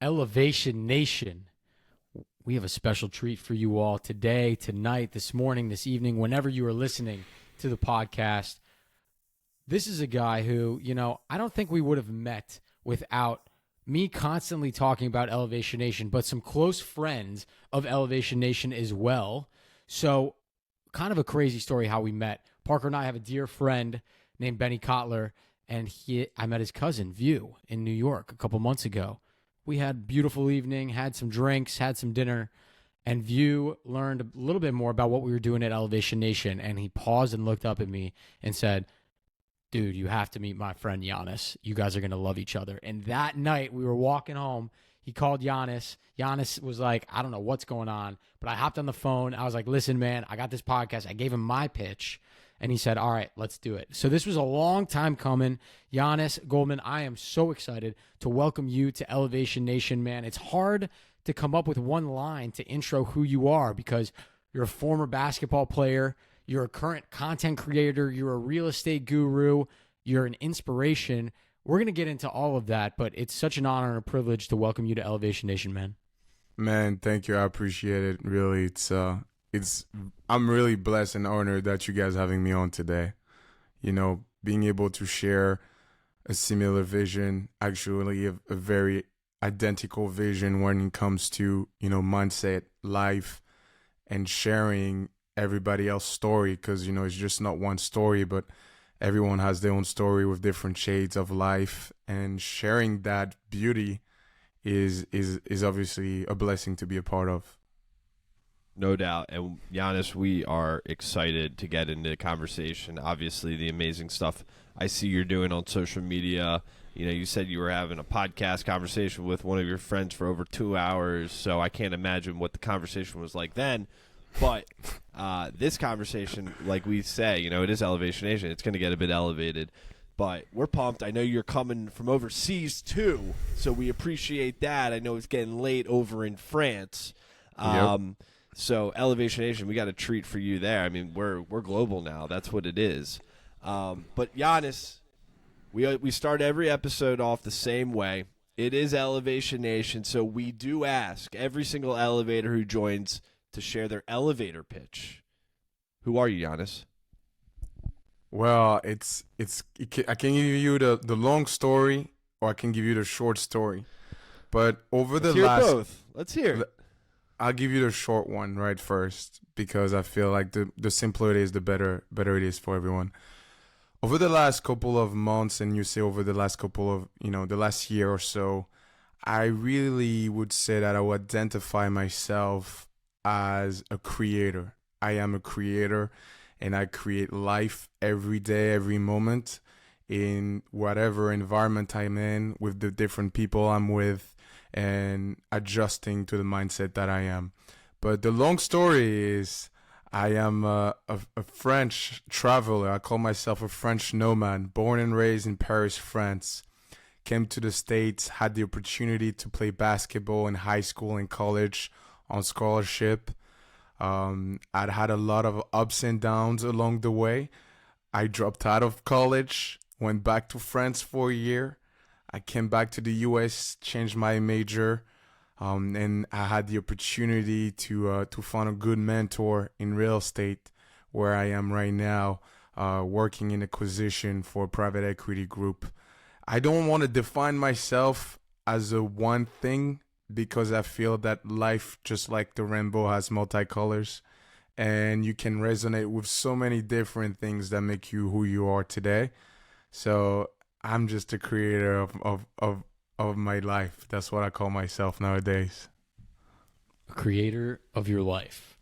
Elevation Nation, we have a special treat for you all today, tonight, this morning, this evening, whenever you are listening to the podcast. This is a guy who, I don't think we would have met without me constantly talking about Elevation Nation, but some close friends of Elevation Nation as well. So kind of a crazy story how we met. Parker and I have a dear friend named Benny Kotler, and I met his cousin, View, in New York a couple months ago. We had a beautiful evening, had some drinks, had some dinner, and View learned a little bit more about what we were doing at Elevation Nation, and he paused and looked up at me and said, dude, you have to meet my friend Yannis. You guys are going to love each other. And that night, we were walking home. He called Yannis. Yannis was like, I don't know what's going on, but I hopped on the phone. I was like, listen, man, I got this podcast. I gave him my pitch. And he said, all right, let's do it. So this was a long time coming. Yannis Goldman, I am so excited to welcome you to Elevation Nation, man. It's hard to come up with one line to intro who you are because you're a former basketball player, you're a current content creator, you're a real estate guru, you're an inspiration. We're going to get into all of that, but it's such an honor and a privilege to welcome you to Elevation Nation, man. Man, thank you. I appreciate it. Really, I'm really blessed and honored that you guys having me on today. Being able to share a similar vision, actually a very identical vision when it comes to, mindset, life, and sharing everybody else's story, because, it's just not one story, but everyone has their own story with different shades of life, and sharing that beauty is obviously a blessing to be a part of. No doubt. And Yannis, we are excited to get into the conversation. Obviously, the amazing stuff I see you're doing on social media. You said you were having a podcast conversation with one of your friends for over 2 hours, so I can't imagine what the conversation was like then. But this conversation, like we say, it is Elevation Nation. It's going to get a bit elevated. But we're pumped. I know you're coming from overseas, too, so we appreciate that. I know it's getting late over in France. Yep. So Elevation Nation, we got a treat for you there. I mean, we're global now. That's what it is. But Yannis, we start every episode off the same way. It is Elevation Nation, so we do ask every single elevator who joins to share their elevator pitch. Who are you, Yannis? Well, I can give you the long story, or I can give you the short story. But Let's hear both. Let's hear it. I'll give you the short one right first, because I feel like the simpler it is, the better it is for everyone. Over the last couple of months, and you say over the last couple of, the last year or so, I really would say that I would identify myself as a creator. I am a creator, and I create life every day, every moment, in whatever environment I'm in, with the different people I'm with, and adjusting to the mindset that I am. But the long story is, I am a French traveler. I call myself a French nomad, born and raised in Paris, France. Came to the States, had the opportunity to play basketball in high school and college on scholarship. I'd had a lot of ups and downs along the way. I dropped out of college, went back to France for a year. I came back to the U.S., changed my major, and I had the opportunity to find a good mentor in real estate, where I am right now, working in acquisition for a private equity group. I don't want to define myself as a one thing, because I feel that life, just like the rainbow, has multicolors, and you can resonate with so many different things that make you who you are today. So I'm just a creator of my life. That's what I call myself nowadays. A creator of your life.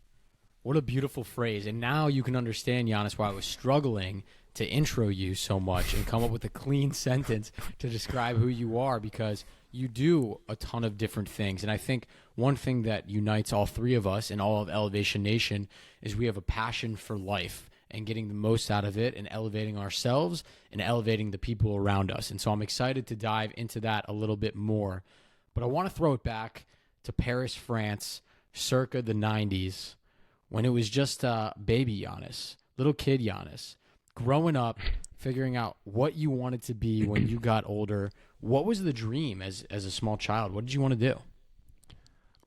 What a beautiful phrase. And now you can understand, Yannis, why I was struggling to intro you so much and come up with a clean sentence to describe who you are, because you do a ton of different things. And I think one thing that unites all three of us and all of Elevation Nation is we have a passion for life and getting the most out of it and elevating ourselves and elevating the people around us. And so I'm excited to dive into that a little bit more. But I want to throw it back to Paris, France, circa the 90s, when it was just baby Yannis, little kid Yannis, growing up, figuring out what you wanted to be when you got older, what was the dream as a small child? What did you want to do?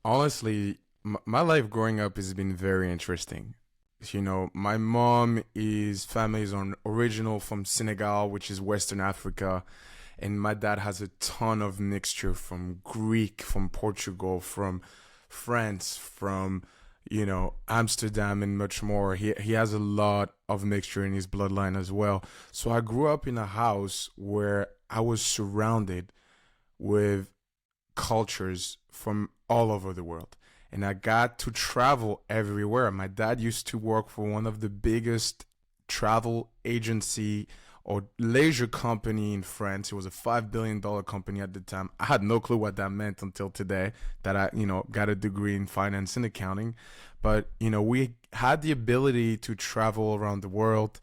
Honestly, my life growing up has been very interesting. You know, my mom is family is on original from Senegal, which is Western Africa, and my dad has a ton of mixture from Greek, from Portugal, from France, from Amsterdam, and much more. He has a lot of mixture in his bloodline as well. So I grew up in a house where I was surrounded with cultures from all over the world. And I got to travel everywhere. My dad used to work for one of the biggest travel agency or leisure company in France. It was a $5 billion company at the time. I had no clue what that meant until today that I, got a degree in finance and accounting. But, we had the ability to travel around the world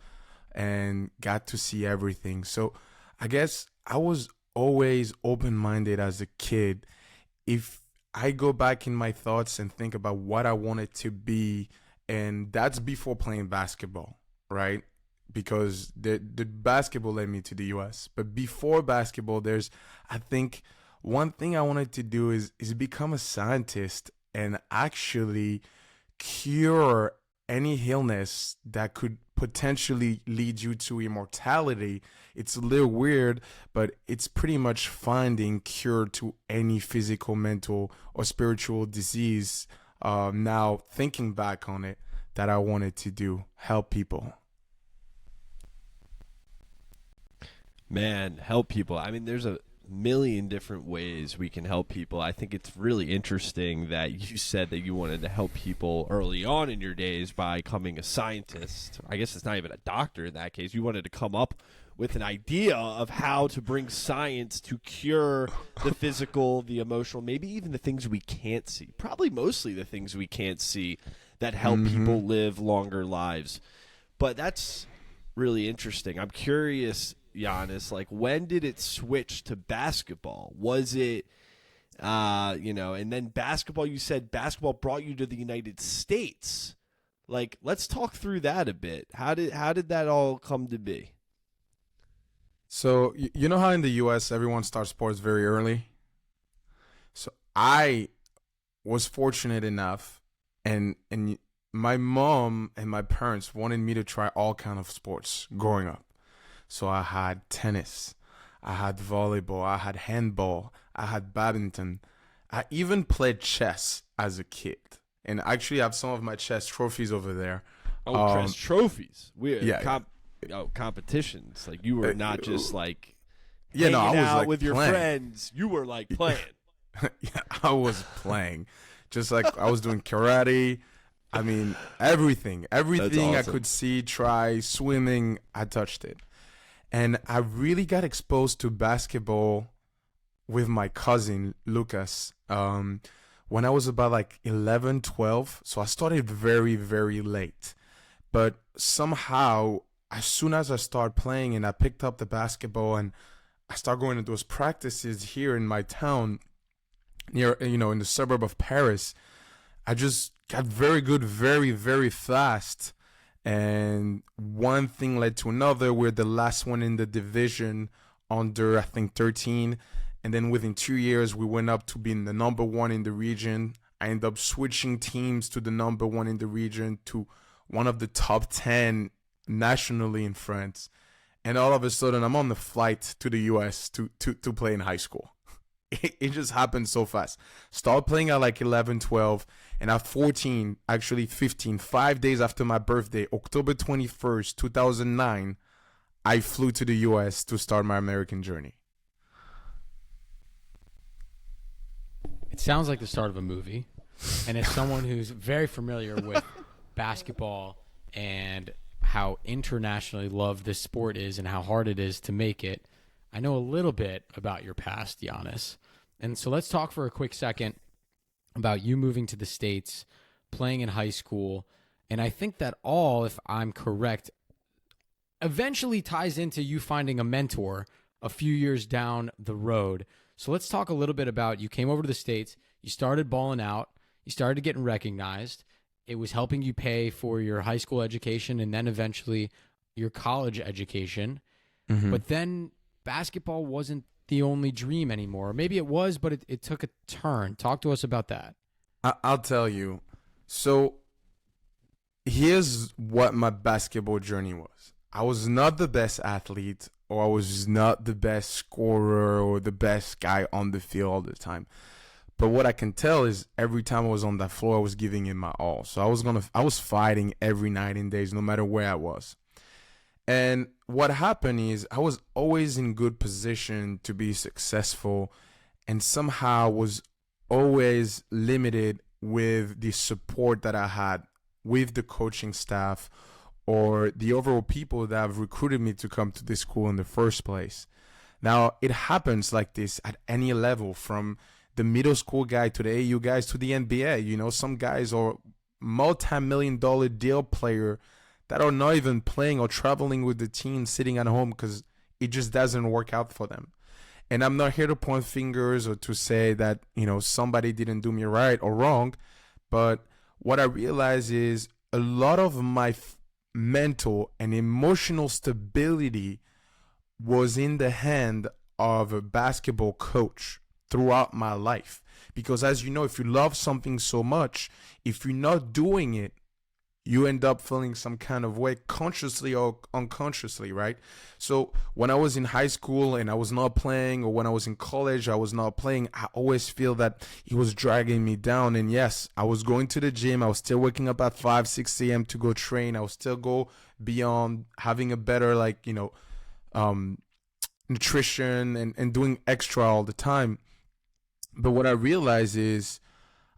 and got to see everything. So I guess I was always open-minded as a kid. If I go back in my thoughts and think about what I wanted to be, and that's before playing basketball, right? Because the basketball led me to the US. But before basketball, I think one thing I wanted to do is become a scientist and actually cure any illness that could potentially lead you to immortality. It's a little weird, but it's pretty much finding cure to any physical, mental, or spiritual disease. Now, thinking back on it, that I wanted to do, help people. Man, help people. I mean, there's a million different ways we can help people. I think it's really interesting that you said that you wanted to help people early on in your days by becoming a scientist. I guess it's not even a doctor in that case. You wanted to come up with an idea of how to bring science to cure the physical, the emotional, maybe even the things we can't see. Probably mostly the things we can't see that help people live longer lives. But that's really interesting. I'm curious, Yannis, like, when did it switch to basketball? Was it, and then basketball, you said basketball brought you to the United States. Like, let's talk through that a bit. How did that all come to be? So, you know how in the US everyone starts sports very early? So I was fortunate enough, and my mom and my parents wanted me to try all kind of sports growing up. So I had tennis, I had volleyball, I had handball, I had badminton. I even played chess as a kid. And I actually have some of my chess trophies over there. Oh, chess trophies. Yeah. Competitions. Like, you were not just like I was out like with your playing. friends. You were like playing. Yeah, I was playing. Just like I was doing karate. I mean, everything awesome. I could see, try, swimming, I touched it. And I really got exposed to basketball with my cousin, Lucas, when I was about like 11, 12. So I started very, very late. But somehow, as soon as I started playing and I picked up the basketball and I started going to those practices here in my town, near, in the suburb of Paris, I just got very good very, very fast. And one thing led to another. We're the last one in the division under, I think, 13. And then within 2 years, we went up to being the number one in the region. I ended up switching teams to the number one in the region to one of the top 10 nationally in France. And all of a sudden, I'm on the flight to the US to play in high school. It just happened so fast. Started playing at like 11, 12. And at 14, actually 15, 5 days after my birthday, October 21st, 2009, I flew to the US to start my American journey. It sounds like the start of a movie. And as someone who's very familiar with basketball and how internationally loved this sport is and how hard it is to make it, I know a little bit about your past, Yannis. And so let's talk for a quick second about you moving to the States, playing in high school. And I think that all, if I'm correct, eventually ties into you finding a mentor a few years down the road. So let's talk a little bit about, you came over to the States, you started balling out, you started getting recognized. It was helping you pay for your high school education and then eventually your college education, Mhm. but then basketball wasn't the only dream anymore. Maybe it was, but it took a turn. Talk to us about that. I'll tell you. So here's what my basketball journey was. I was not the best athlete, or I was not the best scorer or the best guy on the field all the time. But what I can tell is every time I was on that floor, I was giving it my all. So I was fighting every night and days, no matter where I was. And what happened is I was always in good position to be successful, and somehow was always limited with the support that I had with the coaching staff or the overall people that have recruited me to come to this school in the first place. Now, it happens like this at any level, from the middle school guy to the AU guys to the NBA. You know, some guys are multi-million-dollar deal player that are not even playing or traveling with the team, sitting at home because it just doesn't work out for them. And I'm not here to point fingers or to say that, you know, somebody didn't do me right or wrong. But what I realize is a lot of my mental and emotional stability was in the hand of a basketball coach throughout my life. Because as you know, if you love something so much, if you're not doing it, you end up feeling some kind of way, consciously or unconsciously, right? So when I was in high school and I was not playing, or when I was in college, I was not playing, I always feel that it was dragging me down. And yes, I was going to the gym. I was still waking up at 5, 6 a.m. to go train. I would still go beyond having a better, nutrition and doing extra all the time. But what I realized is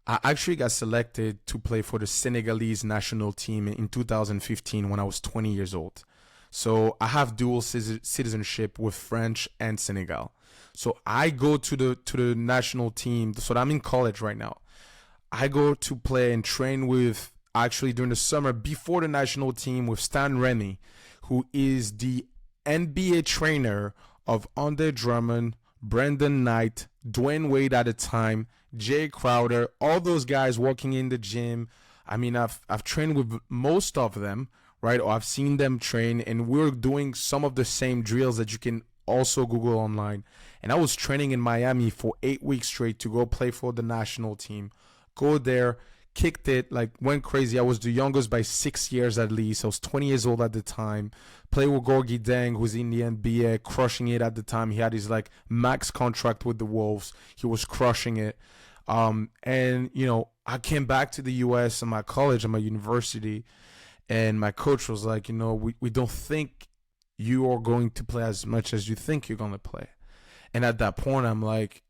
I actually got selected to play for the Senegalese national team in 2015 when I was 20 years old. So I have dual citizenship with French and Senegal. So I go to the national team. So I'm in college right now. I go to play and train with, actually during the summer before the national team, with Stan Remy, who is the NBA trainer of Andre Drummond, Brandon Knight, Dwayne Wade at the time, Jay Crowder, all those guys working in the gym. I mean, I've trained with most of them, right? Or I've seen them train, and we're doing some of the same drills that you can also Google online. And I was training in Miami for 8 weeks straight to go play for the national team. Go there, kicked it, like went crazy. I was the youngest by 6 years at least. I was 20 years old at the time. Played with Gorgie Deng, who's in the NBA, crushing it at the time. He had his like max contract with the Wolves. He was crushing it. And you know, I came back to the US in my college and my university, and my coach was like, you know, we don't think you are going to play as much as you think you're going to play. And at that point, I'm like,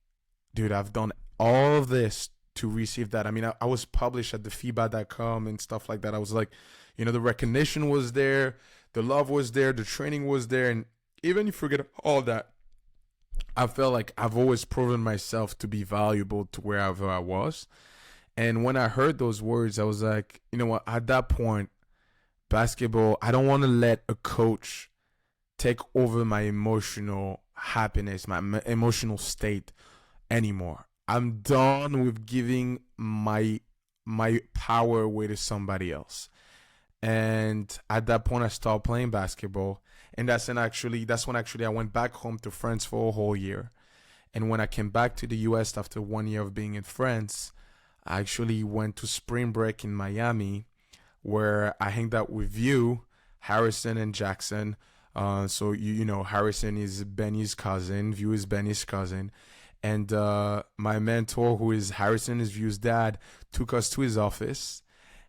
dude, I've done all of this to receive that. I mean, I was published at the FIBA.com and stuff like that. I was like, you know, the recognition was there, the love was there, the training was there. And even if you forget all that, I felt like I've always proven myself to be valuable to wherever I was. And when I heard those words, I was like, you know what, at that point, basketball, I don't want to let a coach take over my emotional happiness, my emotional state anymore. I'm done with giving my power away to somebody else. And at that point, I stopped playing basketball. And that's when actually I went back home to France for a whole year. And when I came back to the US after 1 year of being in France, I actually went to spring break in Miami, where I hanged out with you, Harrison, and Jackson. So you know, Harrison is Benny's cousin, View is Benny's cousin. And my mentor, who is Harrison, is View's dad, took us to his office,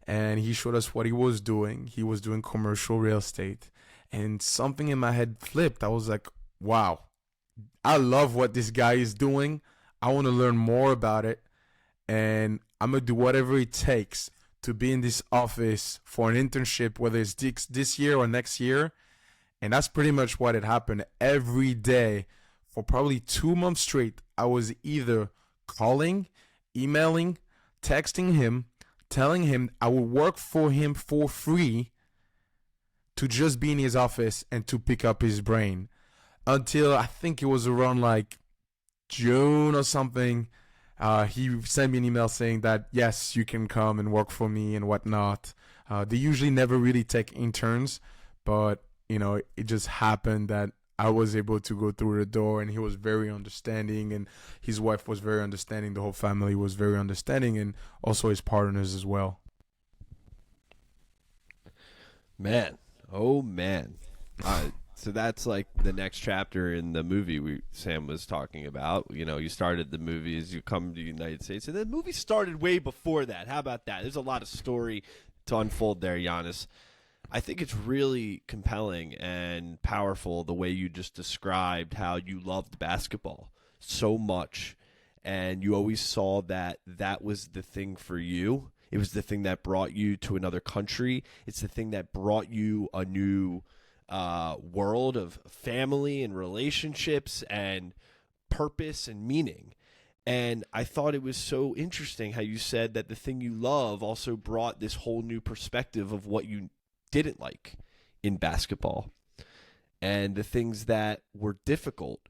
and he showed us what he was doing. He was doing commercial real estate. And something in my head flipped. I was like, wow, I love what this guy is doing. I want to learn more about it. And I'm going to do whatever it takes to be in this office for an internship, whether it's this year or next year. And that's pretty much what had happened. Every day for probably 2 months straight, I was either calling, emailing, texting him, telling him I would work for him for free to just be in his office and to pick up his brain, until I think it was around like June or something. He sent me an email saying that, yes, you can come and work for me and whatnot. They usually never really take interns, but it just happened that I was able to go through the door, and he was very understanding, and his wife was very understanding. The whole family was very understanding, and also his partners as well. Man, oh man. So that's like the next chapter in the movie Sam was talking about. You started the movie as you come to the United States, and the movie started way before that. How about that? There's a lot of story to unfold there, Yannis. I think it's really compelling and powerful the way you just described how you loved basketball so much, and you always saw that was the thing for you. It was the thing that brought you to another country. It's the thing that brought you a new world of family and relationships and purpose and meaning. And I thought it was so interesting how you said that the thing you love also brought this whole new perspective of what you didn't like in basketball and the things that were difficult,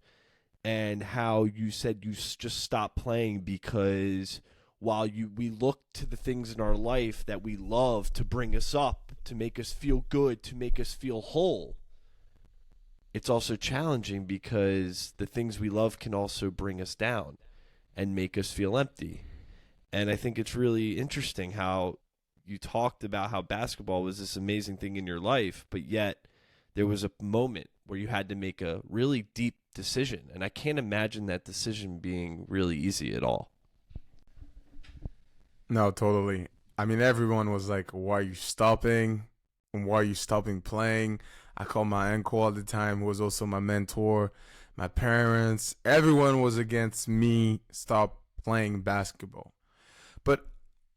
and how you said you just stopped playing because while we look to the things in our life that we love to bring us up, to make us feel good, to make us feel whole, it's also challenging because the things we love can also bring us down and make us feel empty. And I think it's really interesting how you talked about how basketball was this amazing thing in your life, but yet there was a moment where you had to make a really deep decision. And I can't imagine that decision being really easy at all. No, totally. I mean, everyone was like, why are you stopping? And why are you stopping playing? I called my uncle at the time, who was also my mentor, my parents. Everyone was against me stop playing basketball. But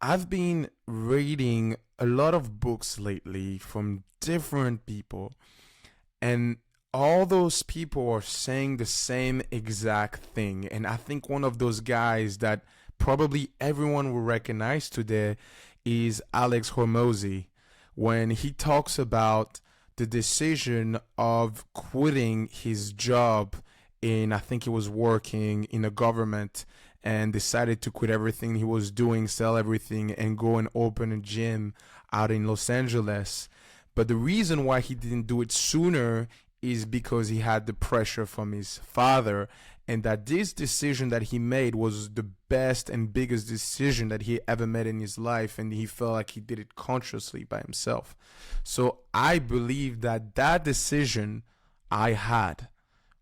I've been reading a lot of books lately from different people, and all those people are saying the same exact thing. And I think one of those guys that probably everyone will recognize today is Alex Hormozy, when he talks about the decision of quitting his job I think he was working in a government, and decided to quit everything he was doing, sell everything, and go and open a gym out in Los Angeles. But the reason why he didn't do it sooner is because he had the pressure from his father, and that this decision that he made was the best and biggest decision that he ever made in his life, and he felt like he did it consciously by himself. So I believe that decision I had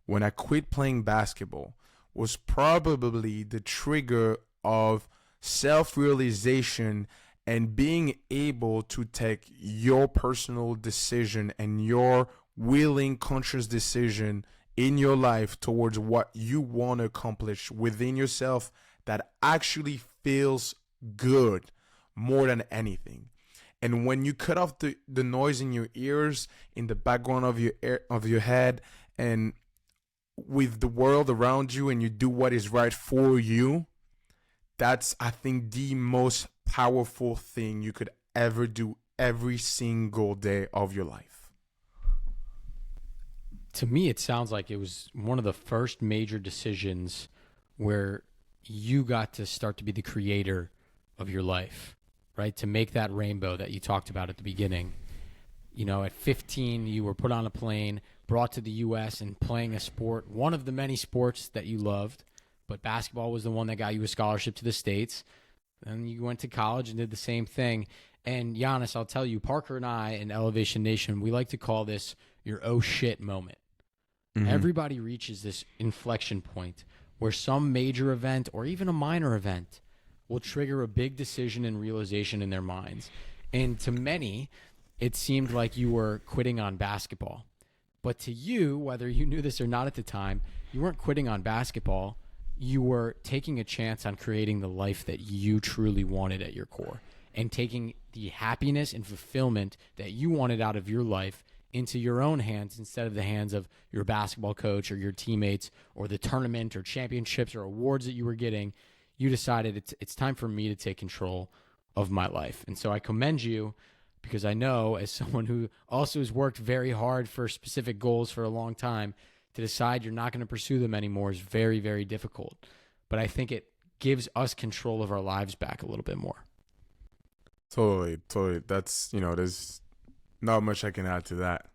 when I quit playing basketball was probably the trigger of self-realization and being able to take your personal decision and your willing, conscious decision in your life towards what you want to accomplish within yourself that actually feels good more than anything. And when you cut off the noise in your ears, in the background of your head, and with the world around you, and you do what is right for you, that's, I think, the most powerful thing you could ever do every single day of your life. To me, it sounds like it was one of the first major decisions where you got to start to be the creator of your life, right? To make that rainbow that you talked about at the beginning. At 15, you were put on a plane, brought to the U.S. and playing a sport, one of the many sports that you loved, but basketball was the one that got you a scholarship to the States. Then you went to college and did the same thing. And Yannis, I'll tell you, Parker and I in Elevation Nation, we like to call this your oh shit moment. Mm-hmm. Everybody reaches this inflection point where some major event or even a minor event will trigger a big decision and realization in their minds. And to many, it seemed like you were quitting on basketball. But to you, whether you knew this or not at the time, you weren't quitting on basketball. You were taking a chance on creating the life that you truly wanted at your core, and taking the happiness and fulfillment that you wanted out of your life into your own hands instead of the hands of your basketball coach or your teammates or the tournament or championships or awards that you were getting. You decided it's time for me to take control of my life. And so I commend you, because I know, as someone who also has worked very hard for specific goals for a long time, to decide you're not going to pursue them anymore is very, very difficult. But I think it gives us control of our lives back a little bit more. Totally. That's, there's not much I can add to that.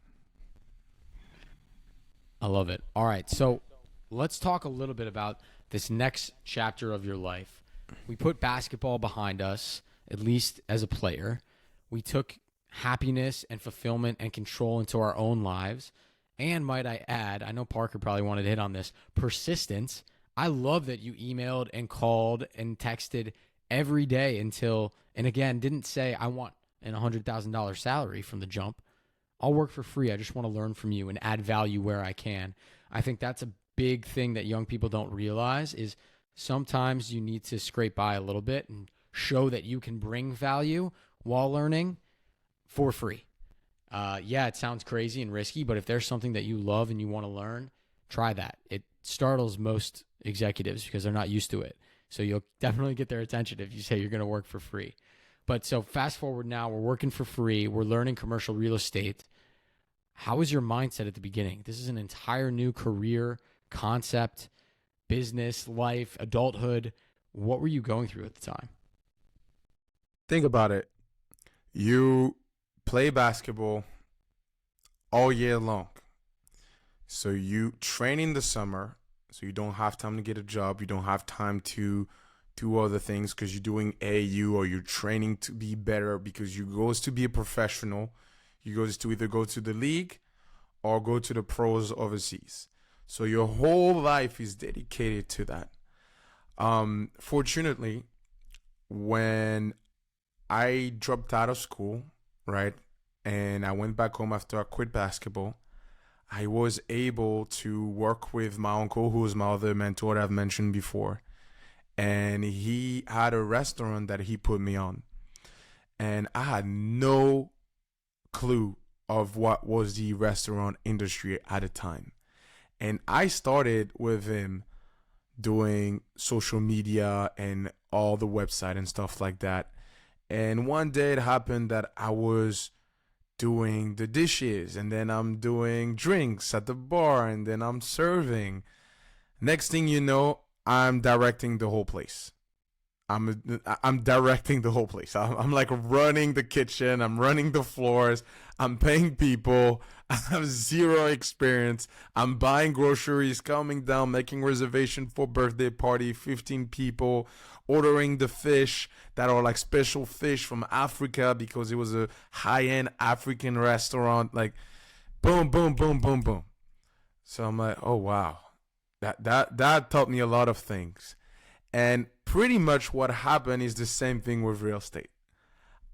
I love it. All right, so let's talk a little bit about this next chapter of your life. We put basketball behind us, at least as a player. We took happiness and fulfillment and control into our own lives. And might I add, I know Parker probably wanted to hit on this, persistence. I love that you emailed and called and texted every day until, and again, didn't say, I want an $100,000 salary from the jump. I'll work for free. I just want to learn from you and add value where I can. I think that's a big thing that young people don't realize is sometimes you need to scrape by a little bit and show that you can bring value while learning for free. Yeah, it sounds crazy and risky, but if there's something that you love and you want to learn, try that. It startles most executives because they're not used to it. So you'll definitely get their attention if you say you're going to work for free. But so fast forward now, we're working for free. We're learning commercial real estate. How was your mindset at the beginning? This is an entire new career, concept, business, life, adulthood. What were you going through at the time? Think about it. You play basketball all year long. So you train in the summer, so you don't have time to get a job. You don't have time to do other things because you're doing AU or you're training to be better because you goes to be a professional. You goes to either go to the league or go to the pros overseas. So your whole life is dedicated to that. Fortunately, when I dropped out of school, right, and I went back home after I quit basketball, I was able to work with my uncle, who was my other mentor that I've mentioned before. And he had a restaurant that he put me on. And I had no clue of what was the restaurant industry at the time. And I started with him doing social media and all the website and stuff like that. And one day it happened that I was doing the dishes, and then I'm doing drinks at the bar, and then I'm serving. Next thing you know, I'm directing the whole place. I'm directing the whole place. I'm like running the kitchen. I'm running the floors. I'm paying people. I have zero experience. I'm buying groceries, coming down, making reservation for birthday party, 15 people, ordering the fish that are like special fish from Africa because it was a high-end African restaurant. Like, boom, boom, boom, boom, boom. So I'm like, oh wow, that taught me a lot of things. And pretty much what happened is the same thing with real estate.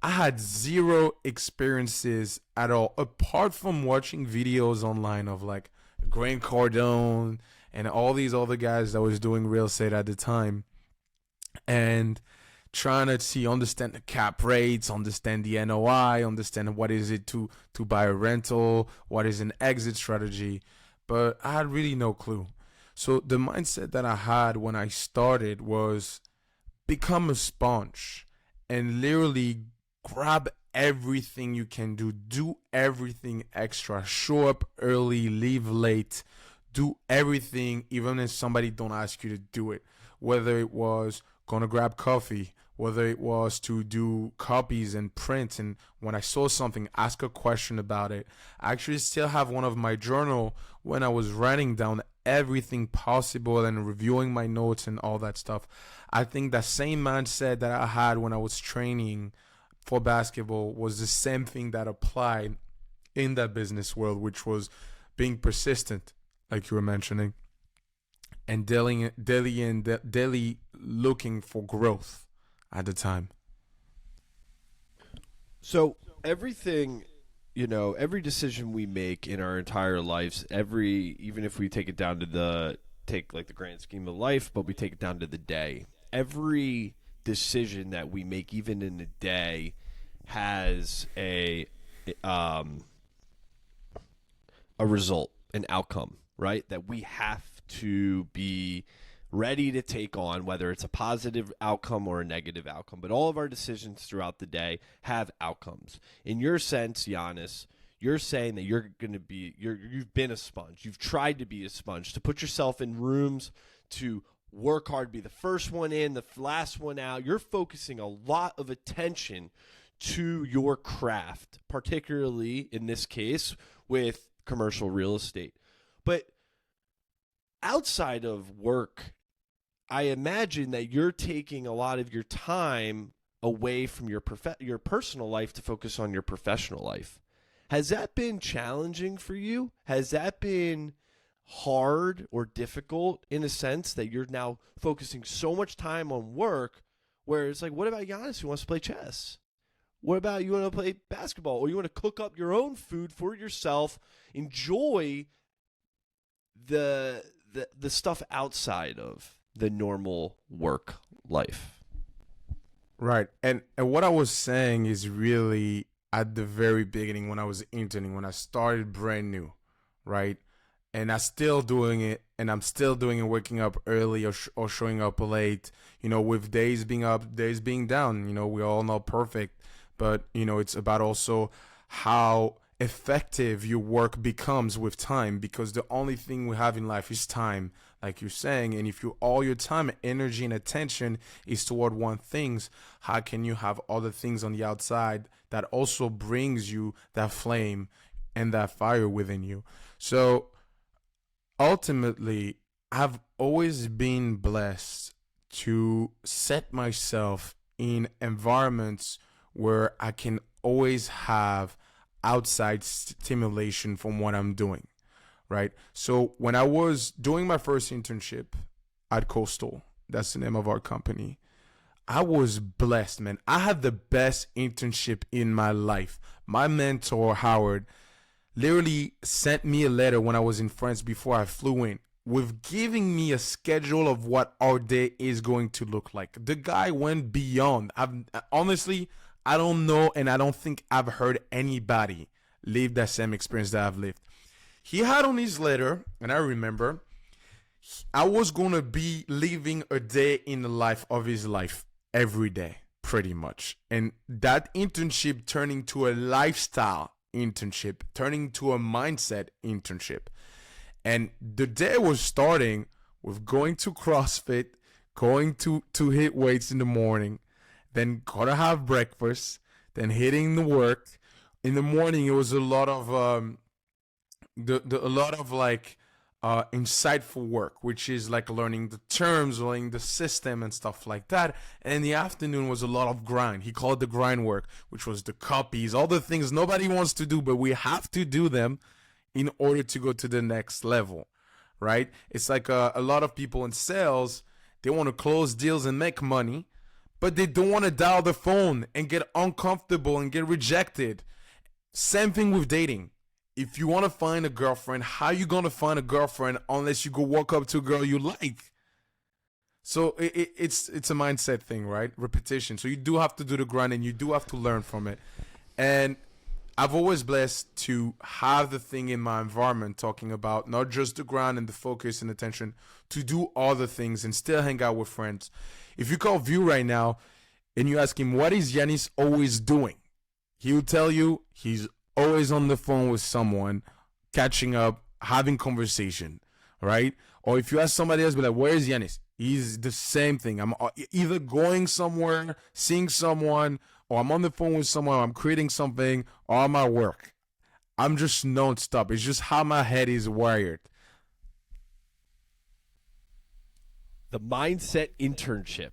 I had zero experiences at all, apart from watching videos online of like Grant Cardone and all these other guys that was doing real estate at the time, and trying to understand the cap rates, understand the NOI, understand what is it to buy a rental, what is an exit strategy. But I had really no clue. So the mindset that I had when I started was become a sponge and literally grab everything you can do everything extra, show up early, leave late, do everything even if somebody don't ask you to do it. Whether it was going to grab coffee, whether it was to do copies and print, and when I saw something, ask a question about it. I actually still have one of my journal when I was writing down everything possible and reviewing my notes and all that stuff. I think that same mindset that I had when I was training for basketball was the same thing that applied in that business world, which was being persistent, like you were mentioning, and daily looking for growth at the time. So everything, every decision we make in our entire lives, even if we take it down to the grand scheme of life, but we take it down to the day, every decision that we make, even in a day, has a result, an outcome, right? That we have to be ready to take on, whether it's a positive outcome or a negative outcome. But all of our decisions throughout the day have outcomes. In your sense, Yannis, you're saying that you've been a sponge. You've tried to be a sponge, to put yourself in rooms, to work hard, be the first one in, the last one out. You're focusing a lot of attention to your craft, particularly in this case with commercial real estate. But outside of work, I imagine that you're taking a lot of your time away from your personal life to focus on your professional life. Has that been challenging for you? Has that been hard or difficult in a sense that you're now focusing so much time on work, where it's like, what about Giannis who wants to play chess? What about you want to play basketball, or you want to cook up your own food for yourself, enjoy the stuff outside of the normal work life? Right. And what I was saying is really at the very beginning when I was interning, when I started brand new, right? And I'm still doing it, and I'm still doing it, waking up early or showing up late, with days being up, days being down. We're all not perfect, but, it's about also how effective your work becomes with time, because the only thing we have in life is time, like you're saying. And if all your time, energy, and attention is toward one thing, how can you have other things on the outside that also brings you that flame and that fire within you? So ultimately, I've always been blessed to set myself in environments where I can always have outside stimulation from what I'm doing, right? So when I was doing my first internship at Coastal, that's the name of our company, I was blessed, man. I had the best internship in my life. My mentor, Howard, literally sent me a letter when I was in France before I flew in, with giving me a schedule of what our day is going to look like. The guy went beyond. Honestly, I don't know, and I don't think I've heard anybody live that same experience that I've lived. He had on his letter, and I remember, I was going to be living a day in the life of his life every day, pretty much. And that internship turning to a lifestyle internship, turning to a mindset internship. And the day was starting with going to CrossFit, going to hit weights in the morning, then gotta have breakfast, then hitting the work. In the morning, it was a lot of insightful work, which is like learning the terms, learning the system and stuff like that. And in the afternoon was a lot of grind. He called it the grind work, which was the copies, all the things nobody wants to do, but we have to do them in order to go to the next level, right? It's like a lot of people in sales, they want to close deals and make money, but they don't want to dial the phone and get uncomfortable and get rejected. Same thing with dating. If you want to find a girlfriend, how you going to find a girlfriend unless you go walk up to a girl you like? So it's a mindset thing, right? Repetition. So you do have to do the grind, and you do have to learn from it. And I've always blessed to have the thing in my environment talking about not just the grind and the focus and attention, to do other things and still hang out with friends. If you call View right now and you ask him, what is Yannis always doing? He will tell you he's always on the phone with someone, catching up, having conversation, right? Or if you ask somebody else, be like, where is Yannis? He's the same thing. I'm either going somewhere, seeing someone, or I'm on the phone with someone, or I'm creating something, or I'm at work. I'm just nonstop. It's just how my head is wired. The mindset internship.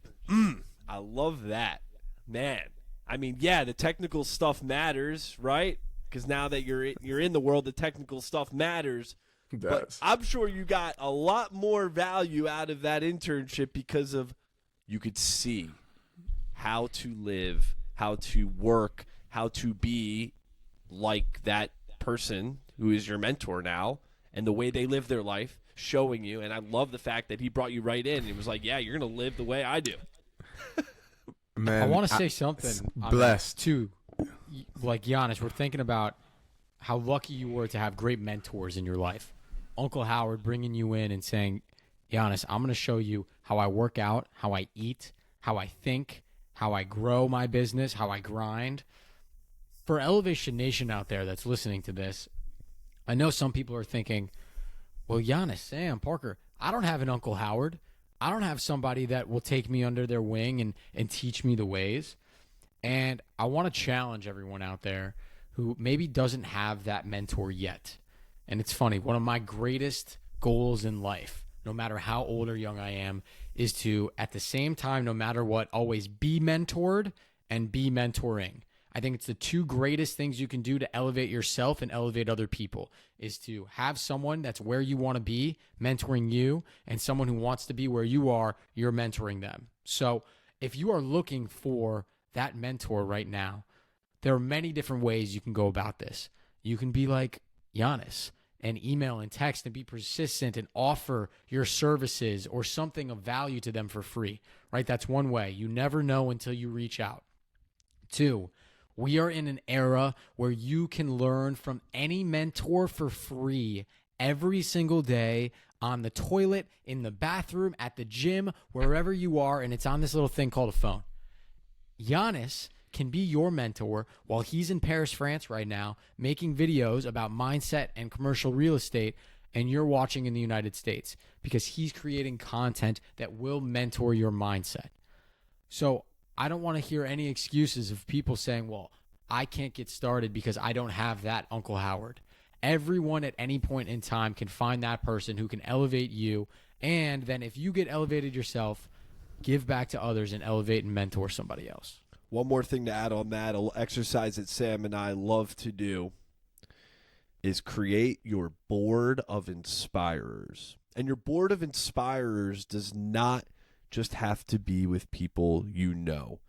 I love that. Man. I mean, yeah, the technical stuff matters, right? Because now that you're in the world, the technical stuff matters. But I'm sure you got a lot more value out of that internship because of you could see how to live, how to work, how to be like that person who is your mentor now, and the way they live their life, showing you. And I love the fact that he brought you right in and was like, yeah, you're going to live the way I do. Man, I want to say something. Blessed. Too. Like Giannis, we're thinking about how lucky you were to have great mentors in your life. Uncle Howard bringing you in and saying, Giannis, I'm going to show you how I work out, how I eat, how I think, how I grow my business, how I grind. For Elevation Nation out there that's listening to this, I know some people are thinking, well, Yannis, Sam, Parker, I don't have an Uncle Howard. I don't have somebody that will take me under their wing and teach me the ways. And I want to challenge everyone out there who maybe doesn't have that mentor yet. And it's funny, one of my greatest goals in life, no matter how old or young I am, is to, at the same time, no matter what, always be mentored and be mentoring. I think it's the two greatest things you can do to elevate yourself and elevate other people, is to have someone that's where you want to be mentoring you, and someone who wants to be where you are, you're mentoring them. So if you are looking for that mentor right now, there are many different ways you can go about this. You can be like Yannis and email and text and be persistent and offer your services or something of value to them for free, right? That's one way. You never know until you reach out. 2, we are in an era where you can learn from any mentor for free every single day, on the toilet, in the bathroom, at the gym, wherever you are, and it's on this little thing called a phone. Yannis can be your mentor while he's in Paris, France right now, making videos about mindset and commercial real estate, and you're watching in the United States, because he's creating content that will mentor your mindset. So I don't want to hear any excuses of people saying, well, I can't get started because I don't have that Uncle Howard. Everyone at any point in time can find that person who can elevate you. And then if you get elevated yourself, give back to others and elevate and mentor somebody else. One more thing to add on that, an exercise that Sam and I love to do is create your board of inspirers. And your board of inspirers does not just have to be with people you know.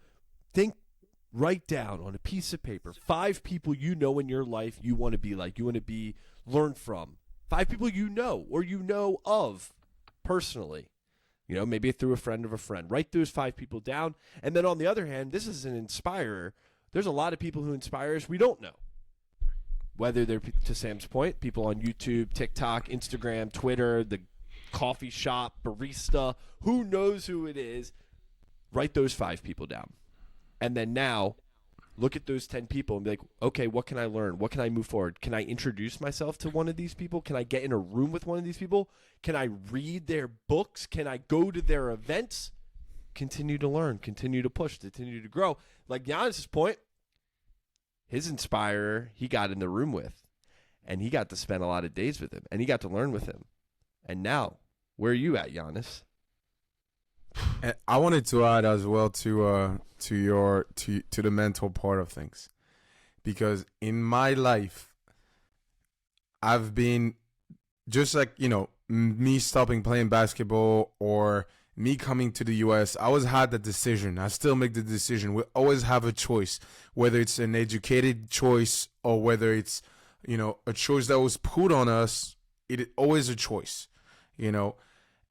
Write down on a piece of paper 5 people you know in your life you want to be like, you want to learn from. 5 people you know or you know of personally. Maybe through a friend of a friend. Write those 5 people down. And then on the other hand, this is an inspirer. There's a lot of people who inspire us we don't know. Whether they're, to Sam's point, people on YouTube, TikTok, Instagram, Twitter, the coffee shop, barista, who knows who it is. Write those 5 people down. And then now, look at those 10 people and be like, okay, what can I learn? What can I move forward? Can I introduce myself to one of these people? Can I get in a room with one of these people? Can I read their books? Can I go to their events? Continue to learn, continue to push, continue to grow. Like Giannis' point, his inspirer, he got in the room with, and he got to spend a lot of days with him, and he got to learn with him. And now, where are you at, Giannis? And I wanted to add as well to the mental part of things, because in my life, I've been just like me stopping playing basketball or me coming to the U.S. I always had the decision. I still make the decision. We always have a choice, whether it's an educated choice or whether it's a choice that was put on us. It is always a choice,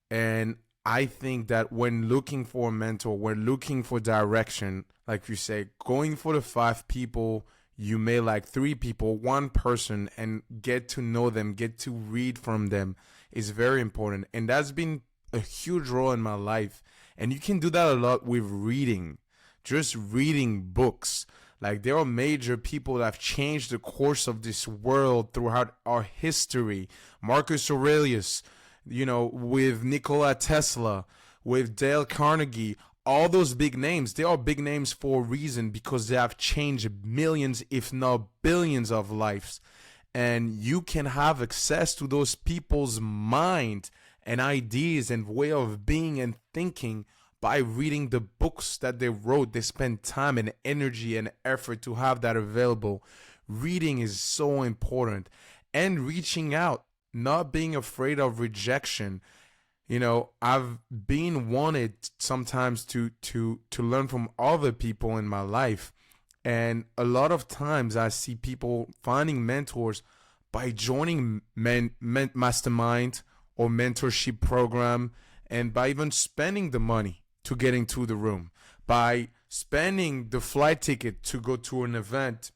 and I think that when looking for a mentor, when looking for direction, like you say, going for the 5 people, you may like 3 people, 1 person, and get to know them, get to read from them is very important. And that's been a huge role in my life. And you can do that a lot with reading, just reading books. Like there are major people that have changed the course of this world throughout our history. Marcus Aurelius, with Nikola Tesla, with Dale Carnegie, all those big names, they are big names for a reason, because they have changed millions, if not billions of lives. And you can have access to those people's mind and ideas and way of being and thinking by reading the books that they wrote. They spend time and energy and effort to have that available. Reading is so important. And reaching out. Not being afraid of rejection. I've been wanted sometimes to learn from other people in my life. And a lot of times I see people finding mentors by joining mastermind or mentorship program, and by even spending the money to get into the room, by spending the flight ticket to go to an event,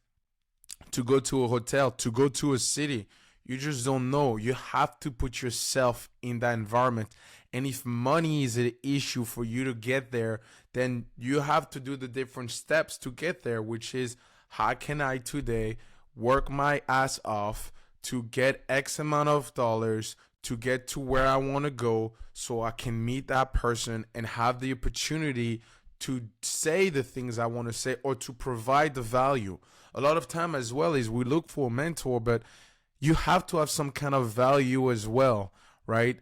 to go to a hotel, to go to a city. You just don't know. You have to put yourself in that environment. And if money is an issue for you to get there, then you have to do the different steps to get there, which is, how can I today work my ass off to get X amount of dollars to get to where I want to go, so I can meet that person and have the opportunity to say the things I want to say or to provide the value. A lot of time as well is we look for a mentor, but you have to have some kind of value as well, right?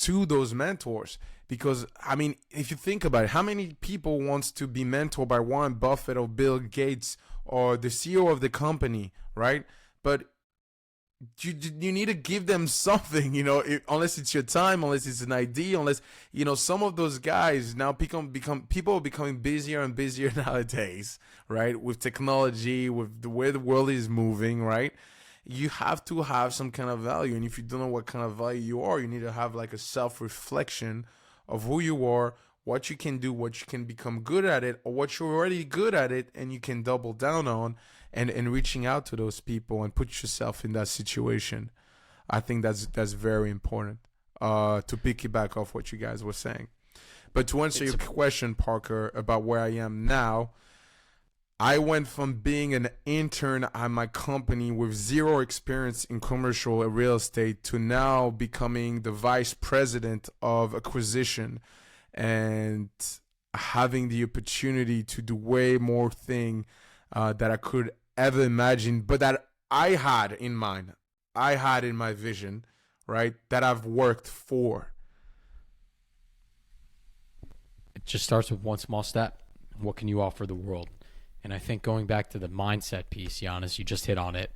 to those mentors. Because, I mean, if you think about it, how many people wants to be mentored by Warren Buffett or Bill Gates or the CEO of the company, right? But you need to give them something, unless it's your time, unless it's an idea, unless, some of those guys now people are becoming busier and busier nowadays, right? With technology, with the way the world is moving, right? You have to have some kind of value. And if you don't know what kind of value you are, you need to have like a self-reflection of who you are, what you can do, what you can become good at it, or what you're already good at it and you can double down on, and reaching out to those people and put yourself in that situation. I think that's very important, to piggyback off what you guys were saying. But to answer your question, Parker, about where I am now, I went from being an intern at my company with zero experience in commercial real estate to now becoming the vice president of acquisition and having the opportunity to do way more thing that I could ever imagine, but that I had in mind, I had in my vision, right, that I've worked for. It just starts with one small step. What can you offer the world? And I think going back to the mindset piece, Yannis, you just hit on it.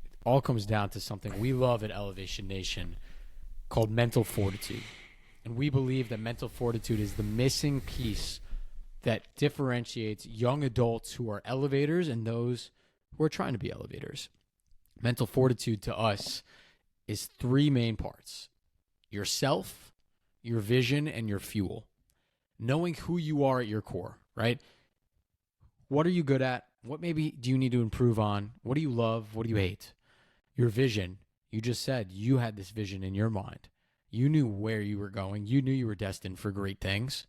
It all comes down to something we love at Elevation Nation called mental fortitude. And we believe that mental fortitude is the missing piece that differentiates young adults who are elevators and those who are trying to be elevators. Mental fortitude to us is three main parts: yourself, your vision, and your fuel. Knowing who you are at your core, right? What are you good at? What maybe do you need to improve on? What do you love? What do you hate? Your vision. You just said you had this vision in your mind. You knew where you were going. You knew you were destined for great things.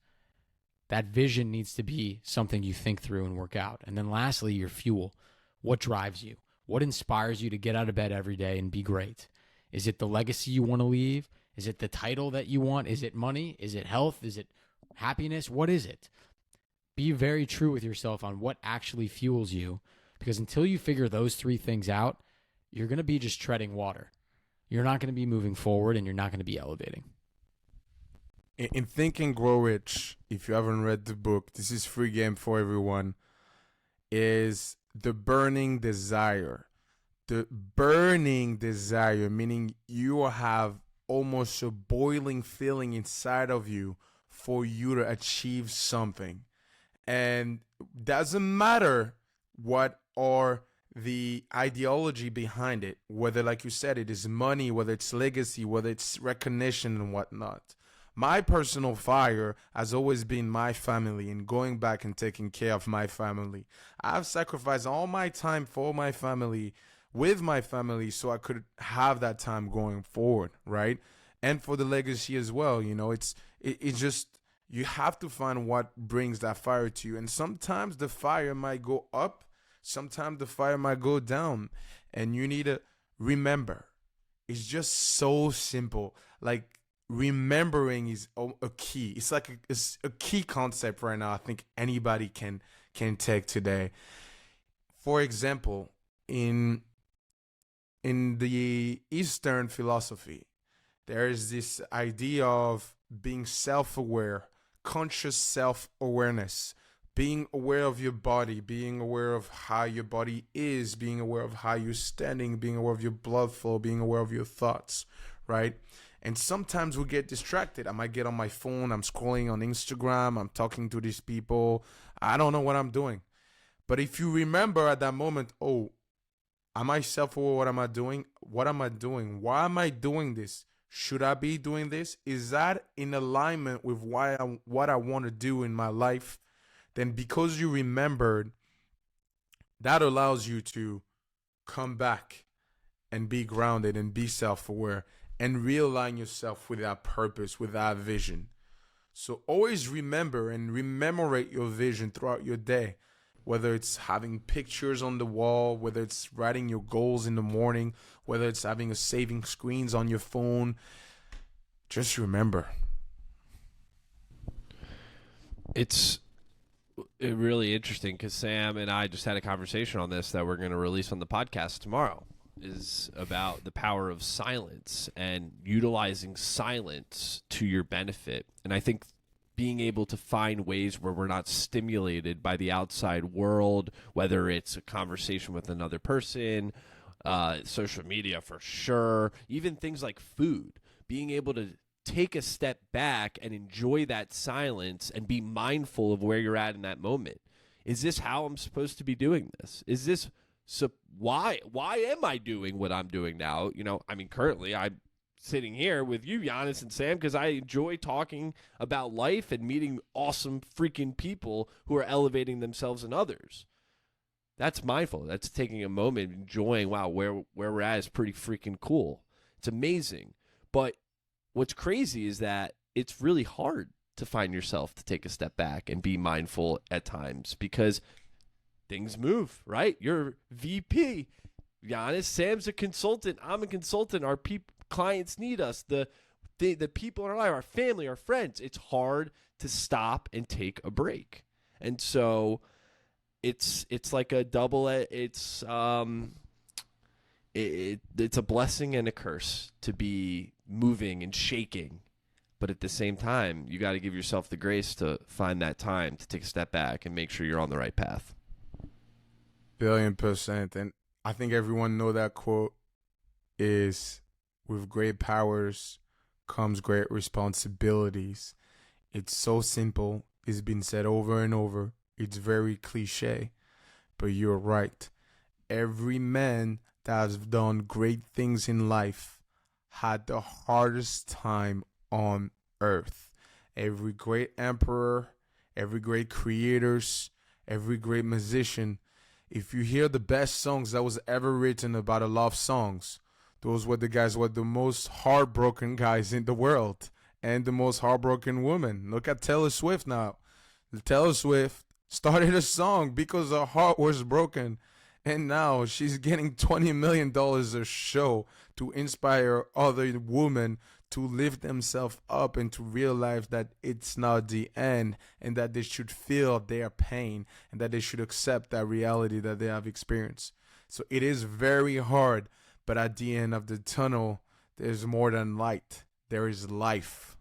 That vision needs to be something you think through and work out. And then lastly, your fuel. What drives you? What inspires you to get out of bed every day and be great? Is it the legacy you want to leave? Is it the title that you want? Is it money? Is it health? Is it happiness? What is it? Be very true with yourself on what actually fuels you, because until you figure those three things out, you're going to be just treading water. You're not going to be moving forward, and you're not going to be elevating. In Think and Grow Rich, if you haven't read the book, this is free game for everyone, is the burning desire. The burning desire, meaning you have almost a boiling feeling inside of you for you to achieve something. And doesn't matter what are the ideology behind it, whether, like you said, it is money, whether it's legacy, whether it's recognition and whatnot. My personal fire has always been my family and going back and taking care of my family. I've sacrificed all my time for my family, with my family, so I could have that time going forward, right? And for the legacy as well. It's just, you have to find what brings that fire to you. And sometimes the fire might go up, sometimes the fire might go down. And you need to remember. It's just so simple. Like, remembering is a key. It's like a key concept right now I think anybody can take today. For example, in the Eastern philosophy, there is this idea of being self-aware, conscious self-awareness, being aware of your body, being aware of how your body is, being aware of how you're standing, being aware of your blood flow, being aware of your thoughts, right? And sometimes we get distracted. I might get on my phone, I'm scrolling on Instagram, I'm talking to these people, I don't know what I'm doing. But if you remember at that moment, oh, am I self-aware? What am I doing? What am I doing? Why am I doing this? Should I be doing this? Is that in alignment with what I want to do in my life? Then because you remembered, that allows you to come back and be grounded and be self-aware and realign yourself with that purpose, with that vision. So always remember and rememorate your vision throughout your day, whether it's having pictures on the wall, whether it's writing your goals in the morning, whether it's having a saving screens on your phone. Just remember. It's really interesting because Sam and I just had a conversation on this that we're going to release on the podcast tomorrow. is about the power of silence and utilizing silence to your benefit. And I think being able to find ways where we're not stimulated by the outside world, whether it's a conversation with another person, social media for sure, even things like food, being able to take a step back and enjoy that silence and be mindful of where you're at in that moment. Is this how I'm supposed to be doing this? Is this why am I doing what I'm doing now? Currently I'm sitting here with you, Yannis and Sam, because I enjoy talking about life and meeting awesome freaking people who are elevating themselves and others. That's mindful. That's taking a moment, enjoying, wow, where we're at is pretty freaking cool. It's amazing. But what's crazy is that it's really hard to find yourself to take a step back and be mindful at times because things move, right? You're VP. Yannis, Sam's a consultant. I'm a consultant. Our clients need us. The people in our life, our family, our friends. It's hard to stop and take a break. And so it's like a double. It's a blessing and a curse to be moving and shaking. But at the same time, you got to give yourself the grace to find that time to take a step back and make sure you're on the right path. 1,000,000,000%. And I think everyone know that quote is, with great powers comes great responsibilities. It's so simple. It's been said over and over. It's very cliche, but you're right. Every man that has done great things in life had the hardest time on earth. Every great emperor, every great creators, every great musician. If you hear the best songs that was ever written about a love songs, those were the guys were the most heartbroken guys in the world and the most heartbroken women. Look at Taylor Swift now. Taylor Swift started a song because her heart was broken, and now she's getting $20 million a show to inspire other women to lift themselves up and to realize that it's not the end and that they should feel their pain and that they should accept that reality that they have experienced. So it is very hard, but at the end of the tunnel, there's more than light. There is life.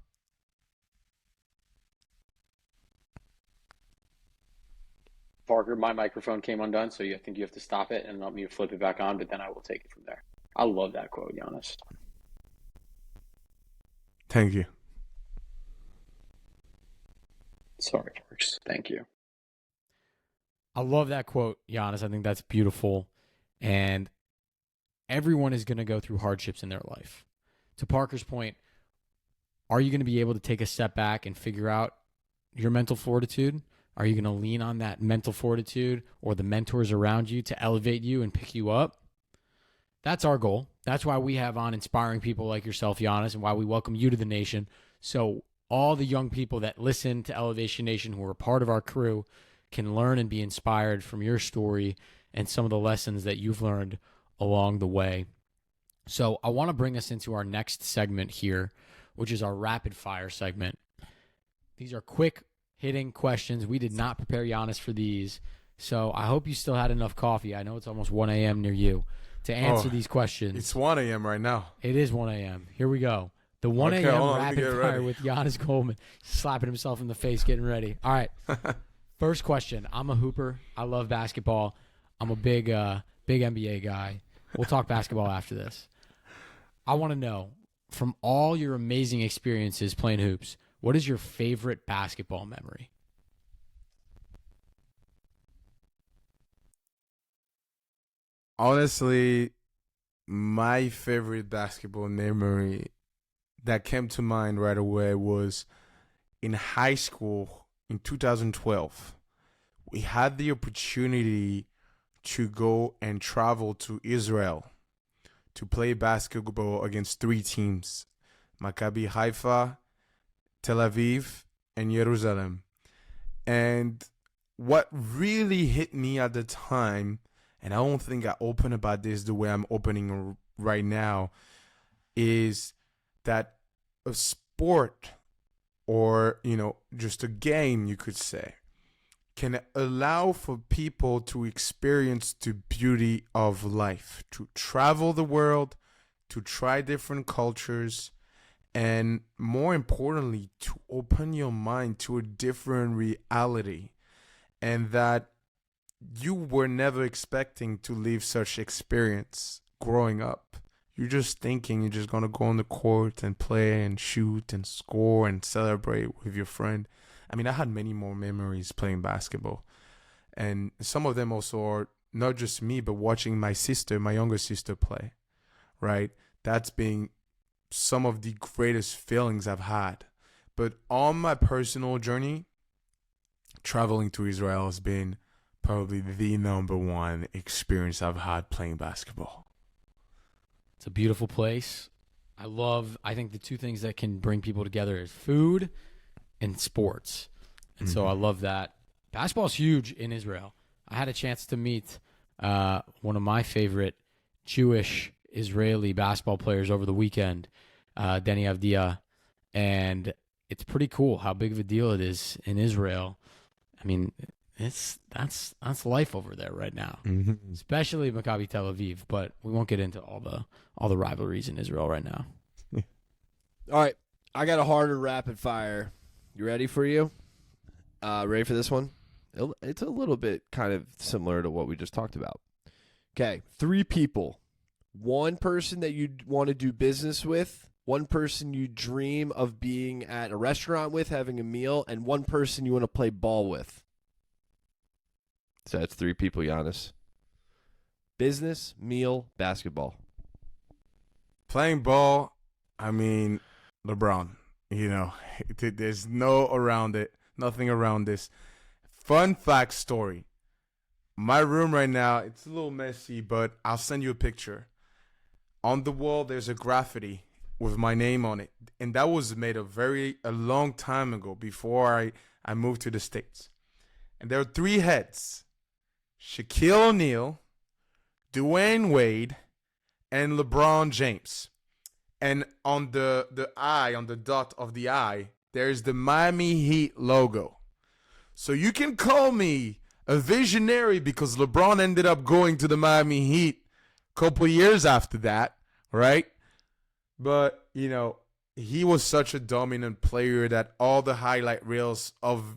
Parker, my microphone came undone, so I think you have to stop it and let me flip it back on, but then I will take it from there. I love that quote, Yannis. Thank you. Sorry, Parks. Thank you. I love that quote, Giannis. I think that's beautiful. And everyone is going to go through hardships in their life. To Parker's point, are you going to be able to take a step back and figure out your mental fortitude? Are you going to lean on that mental fortitude or the mentors around you to elevate you and pick you up? That's our goal. That's why we have on inspiring people like yourself, Giannis, and why we welcome you to the nation. So all the young people that listen to Elevation Nation who are part of our crew can learn and be inspired from your story and some of the lessons that you've learned along the way. So I want to bring us into our next segment here, which is our rapid fire segment. These are quick hitting questions. We did not prepare Giannis for these. So I hope you still had enough coffee. I know it's almost 1 a.m. near you to answer these questions. It's 1 a.m. right now. It is 1 a.m. Here we go. The 1 a.m. rapid fire with Yannis Goldman, slapping himself in the face, getting ready. All right. First question. I'm a hooper. I love basketball. I'm a big NBA guy. We'll talk basketball after this. I want to know, from all your amazing experiences playing hoops, what is your favorite basketball memory? Honestly, my favorite basketball memory that came to mind right away was in high school in 2012. We had the opportunity to go and travel to Israel to play basketball against 3 teams: Maccabi Haifa, Tel Aviv, and Jerusalem. And what really hit me at the time, and I don't think I open about this the way I'm opening right now, is that a sport, or just a game, you could say, can allow for people to experience the beauty of life, to travel the world, to try different cultures, and more importantly, to open your mind to a different reality, and that you were never expecting to live such experience growing up. You're just thinking you're just going to go on the court and play and shoot and score and celebrate with your friend. I mean, I had many more memories playing basketball. And some of them also are not just me, but watching my sister, my younger sister, play, right? That's been some of the greatest feelings I've had. But on my personal journey, traveling to Israel has been probably the number one experience I've had playing basketball. It's a beautiful place. I think the two things that can bring people together is food and sports. And so I love that. Basketball is huge in Israel. I had a chance to meet one of my favorite Jewish Israeli basketball players over the weekend, Denny Avdia, and it's pretty cool how big of a deal it is in Israel. I mean, that's life over there right now, especially Maccabi Tel Aviv. But we won't get into all the rivalries in Israel right now. All right, I got a harder rapid fire. You ready for you? Ready for this one? It's a little bit kind of similar to what we just talked about. Okay, 3 people. One person that you want to do business with, one person you dream of being at a restaurant with, having a meal, and one person you want to play ball with. So that's 3 people, Yannis. Business, meal, basketball. Playing ball, I mean, LeBron. You know, there's no around it, nothing around this. Fun fact story. My room right now, it's a little messy, but I'll send you a picture. On the wall, there's a graffiti with my name on it. And that was made a long time ago, before I moved to the States. And there are 3 heads. Shaquille O'Neal, Dwayne Wade, and LeBron James. And on the eye, on the dot of the eye, there's the Miami Heat logo. So you can call me a visionary because LeBron ended up going to the Miami Heat a couple years after that, right? But, you know, he was such a dominant player that all the highlight reels of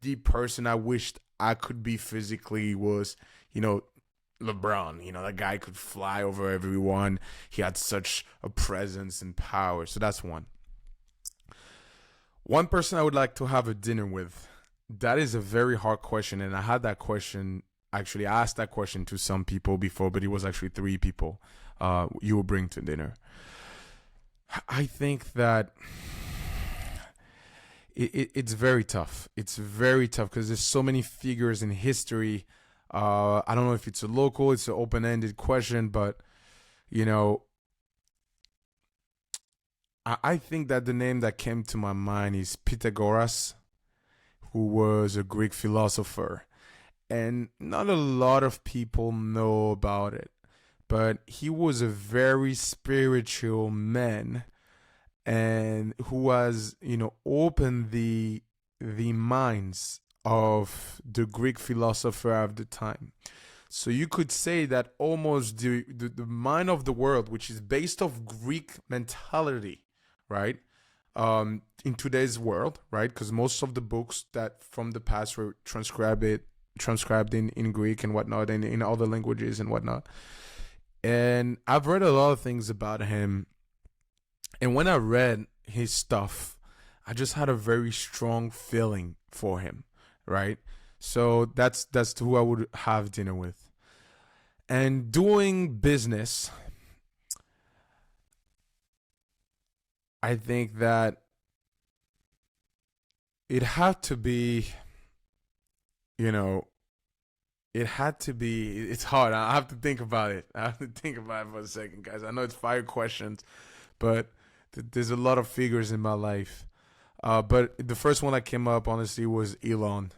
the person I wished I could be physically was, you know, LeBron. You know, that guy could fly over everyone. He had such a presence and power. So that's one. One person I would like to have a dinner with. That is a very hard question. And I had that question, actually, I asked that question to some people before, but it was actually 3 people you will bring to dinner. I think that it's very tough. It's very tough because there's so many figures in history. I don't know if it's a local, it's an open-ended question, but, you know, I think that the name that came to my mind is Pythagoras, who was a Greek philosopher. And not a lot of people know about it, but he was a very spiritual man, and who has, you know, opened the minds of the Greek philosopher of the time. So you could say that almost the mind of the world, which is based off Greek mentality, right? In today's world, right? Because most of the books that from the past were transcribed in Greek and whatnot, and in other languages and whatnot. And I've read a lot of things about him. And when I read his stuff, I just had a very strong feeling for him, right? So that's who I would have dinner with. And doing business, I think that it had to be, you know, it's hard. I have to think about it. For a second, guys. I know it's fire questions, but there's a lot of figures in my life. But the first one that came up, honestly, was Elon.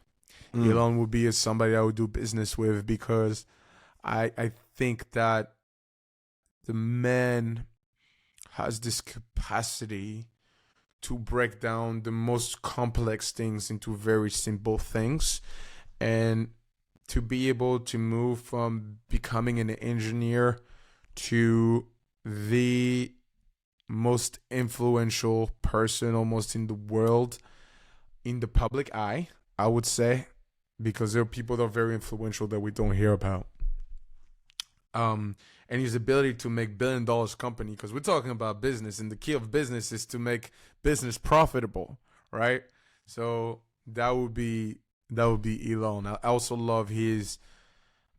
Elon would be somebody I would do business with because I think that the man has this capacity to break down the most complex things into very simple things. And to be able to move from becoming an engineer to the most influential person almost in the world, in the public eye, I would say, because there are people that are very influential that we don't hear about. And his ability to make $1 billion company, because we're talking about business, and the key of business is to make business profitable, right? So that would be Elon. I also love his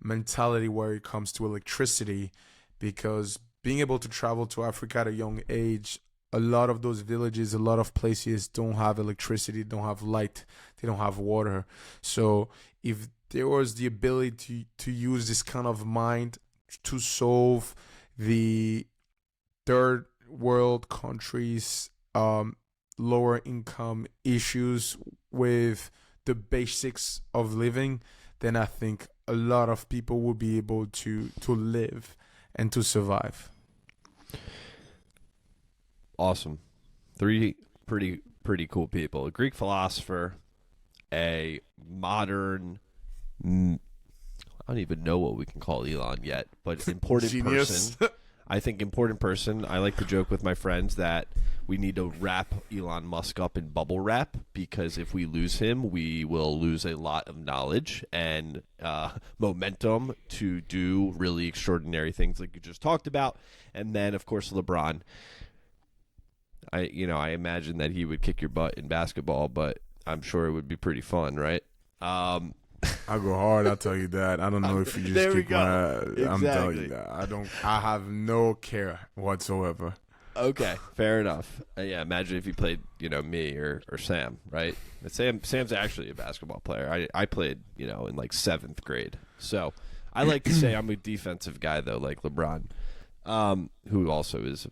mentality where it comes to electricity, because being able to travel to Africa at a young age, a lot of those villages, a lot of places don't have electricity, don't have light, they don't have water. So if there was the ability to use this kind of mind to solve the third world countries' lower income issues with the basics of living, then I think a lot of people will be able to live and to survive. Awesome. Three pretty cool people. A Greek philosopher, a modern, I don't even know what we can call Elon yet, but important Genius. person. I think important person. I like to joke with my friends that we need to wrap Elon Musk up in bubble wrap, because if we lose him, we will lose a lot of knowledge and momentum to do really extraordinary things like you just talked about. And then, of course, LeBron. I imagine that he would kick your butt in basketball, but I'm sure it would be pretty fun, right? I go hard, I'll tell you that. I don't know if you just there we kick go. my I'm telling you Exactly. that. I have no care whatsoever. Okay, fair enough. Yeah, imagine if you played, me or Sam, right? Sam's actually a basketball player. I played, in like 7th grade. So I like to say I'm a defensive guy, though, like LeBron, who also is,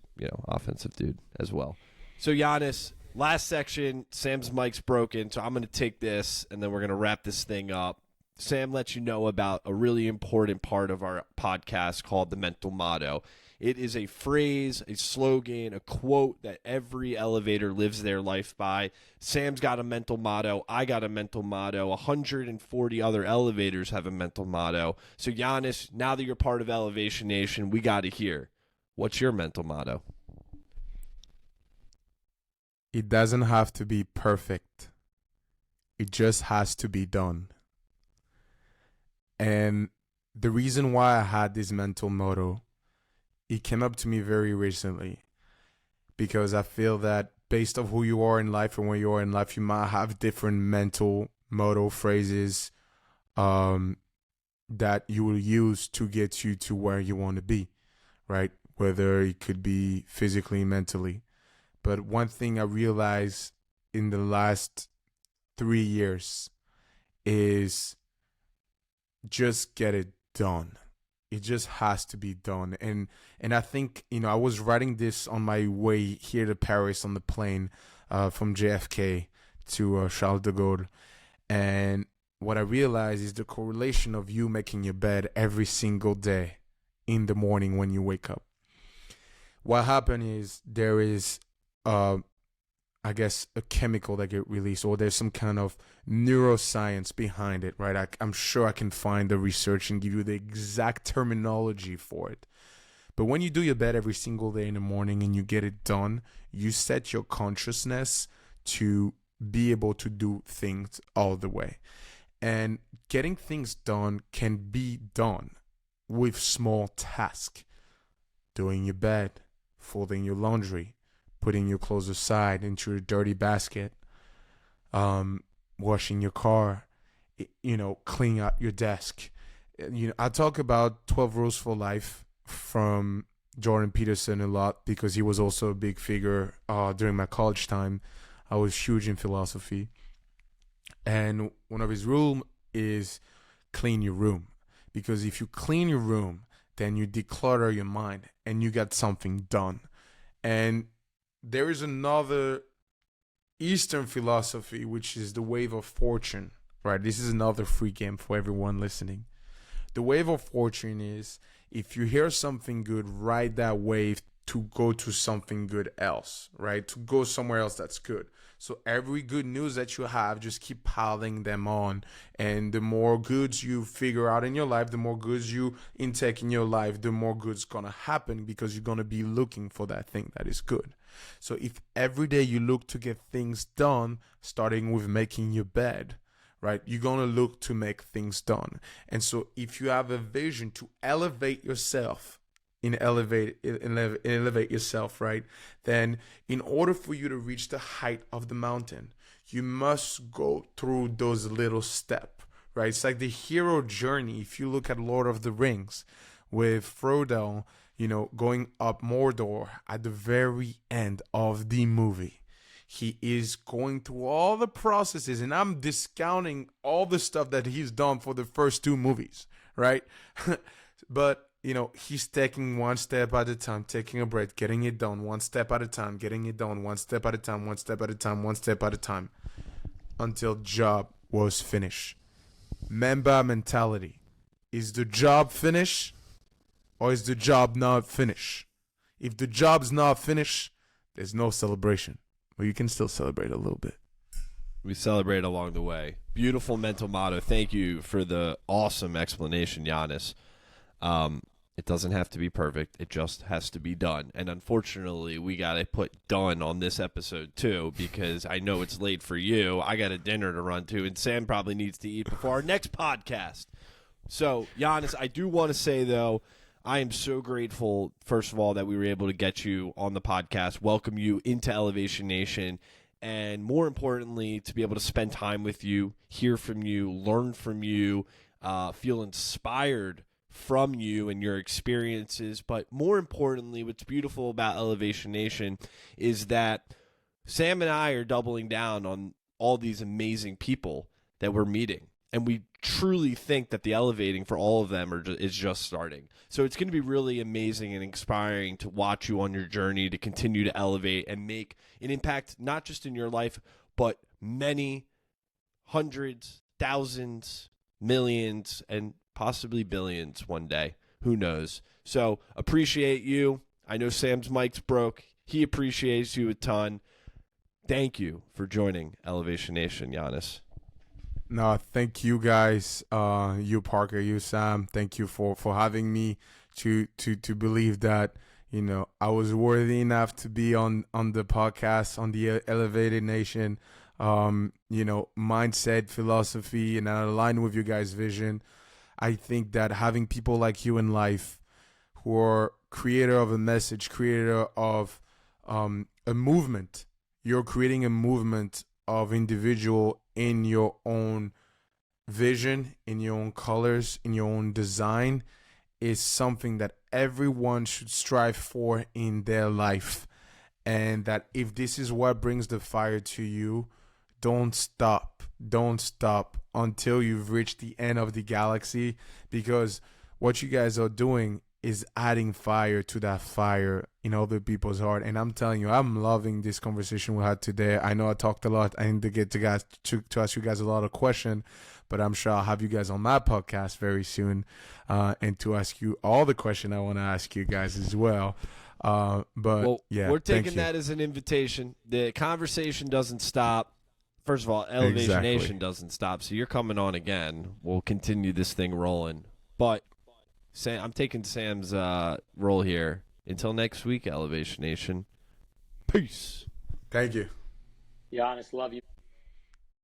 offensive dude as well. So Giannis, last section, Sam's mic's broken, so I'm going to take this, and then we're going to wrap this thing up. Sam lets you know about a really important part of our podcast called the mental motto. It is a phrase, a slogan, a quote that every elevator lives their life by. Sam's got a mental motto. I got a mental motto. 140 other elevators have a mental motto. So, Giannis, now that you're part of Elevation Nation, we got to hear. What's your mental motto? It doesn't have to be perfect. It just has to be done. And the reason why I had this mental motto, it came up to me very recently, because I feel that based on who you are in life and where you are in life, you might have different mental motto phrases that you will use to get you to where you want to be, right? Whether it could be physically, mentally. But one thing I realized in the last 3 years is just get it done. It just has to be done. And I think, I was writing this on my way here to Paris on the plane from JFK to Charles de Gaulle. And what I realized is the correlation of you making your bed every single day in the morning when you wake up. What happened is there is I guess a chemical that get released, or there's some kind of neuroscience behind it, right? I'm sure I can find the research and give you the exact terminology for it. But when you do your bed every single day in the morning and you get it done, you set your consciousness to be able to do things all the way. And getting things done can be done with small tasks. Doing your bed, folding your laundry, putting your clothes aside into your dirty basket, washing your car, cleaning out your desk. I talk about 12 Rules for Life from Jordan Peterson a lot, because he was also a big figure during my college time. I was huge in philosophy. And one of his rules is clean your room. Because if you clean your room, then you declutter your mind and you get something done. And there is another Eastern philosophy, which is the wave of fortune, right? This is another free game for everyone listening. The wave of fortune is, if you hear something good, ride that wave to go to something good else, right? To go somewhere else that's good. So every good news that you have, just keep piling them on. And the more goods you figure out in your life, the more goods you intake in your life, the more goods gonna happen, because you're gonna be looking for that thing that is good. So if every day you look to get things done, starting with making your bed, right, you're gonna look to make things done. And so if you have a vision to elevate yourself, elevate yourself, right? Then in order for you to reach the height of the mountain, you must go through those little steps, right? It's like the hero journey. If you look at Lord of the Rings with Frodo, going up Mordor at the very end of the movie, he is going through all the processes, and I'm discounting all the stuff that he's done for the first two movies, right? But he's taking one step at a time, taking a breath, getting it done one step at a time, getting it done one step at a time, one step at a time, one step at a time, until job was finished. Mamba mentality. Is the job finished, or is the job not finished? If the job's not finished, there's no celebration. But you can still celebrate a little bit. We celebrate along the way. Beautiful mental motto. Thank you for the awesome explanation, Yannis. It doesn't have to be perfect. It just has to be done. And unfortunately, we got to put done on this episode too, because I know it's late for you. I got a dinner to run to, and Sam probably needs to eat before our next podcast. So, Yannis, I do want to say, though, I am so grateful, first of all, that we were able to get you on the podcast, welcome you into Elevation Nation, and more importantly, to be able to spend time with you, hear from you, learn from you, feel inspired from you and your experiences. But more importantly, what's beautiful about Elevation Nation is that Sam and I are doubling down on all these amazing people that we're meeting. And we truly think that the elevating for all of them is just starting. So it's going to be really amazing and inspiring to watch you on your journey to continue to elevate and make an impact, not just in your life, but many hundreds, thousands, millions, and possibly billions one day. Who knows? So appreciate you. I know Sam's mic's broke. He appreciates you a ton. Thank you for joining Elevation Nation, Yannis. No, thank you guys. You Parker, you Sam. Thank you for having me to believe that I was worthy enough to be on the podcast, on the Elevated Nation. Mindset, philosophy, and I align with you guys' vision. I think that having people like you in life who are creator of a message, creator of a movement, you're creating a movement of individual in your own vision, in your own colors, in your own design, is something that everyone should strive for in their life. And that if this is what brings the fire to you, don't stop until you've reached the end of the galaxy, because what you guys are doing is adding fire to that fire in other people's heart. And I'm telling you, I'm loving this conversation we had today. I know I talked a lot. I need to get to ask you guys a lot of questions, but I'm sure I'll have you guys on my podcast very soon, and to ask you all the questions I want to ask you guys as well. We're taking that as an invitation. The conversation doesn't stop. First of all, Elevation Nation doesn't stop, so you're coming on again. We'll continue this thing rolling. But Sam, I'm taking Sam's role here. Until next week, Elevation Nation. Peace. Thank you. Giannis, love you.